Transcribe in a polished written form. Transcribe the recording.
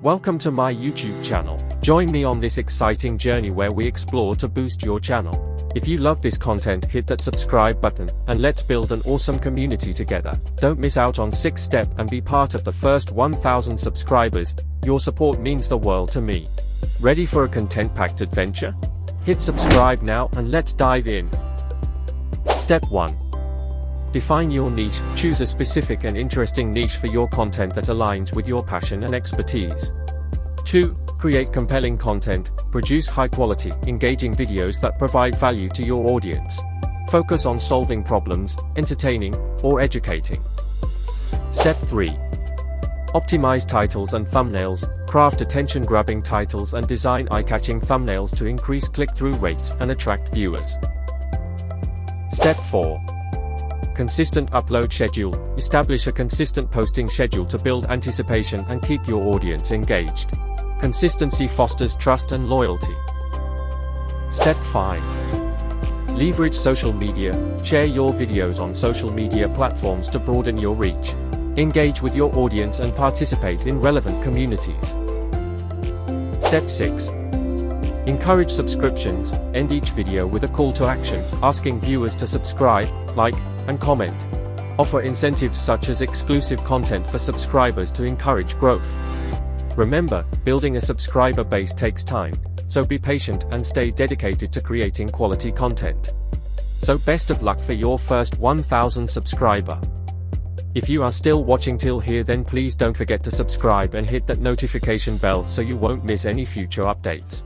Welcome to my YouTube channel. Join me on this exciting journey where we explore to boost your channel. If you love this content, hit that subscribe button, and let's build an awesome community together. Don't miss out on 6 steps and be part of the first 1000 subscribers. Your support means the world to me. Ready for a content-packed adventure? Hit subscribe now and let's dive in. Step 1. Define your niche. Choose a specific and interesting niche for your content that aligns with your passion and expertise. 2. Create compelling content. Produce high-quality, engaging videos that provide value to your audience. Focus on solving problems, entertaining, or educating. Step 3. Optimize titles and thumbnails. Craft attention-grabbing titles and design eye-catching thumbnails to increase click-through rates and attract viewers. Step 4. Consistent upload schedule. Establish a consistent posting schedule to build anticipation and keep your audience engaged. Consistency fosters trust and loyalty. Step 5. Leverage social media. Share your videos on social media platforms to broaden your reach. Engage with your audience and participate in relevant communities. Step 6. Encourage subscriptions. End each video with a call to action, asking viewers to subscribe, like, and comment. Offer incentives such as exclusive content for subscribers to encourage growth. Remember, building a subscriber base takes time, so be patient and stay dedicated to creating quality content. So best of luck for your first 1000 subscriber. If you are still watching till here, then please don't forget to subscribe and hit that notification bell so you won't miss any future updates.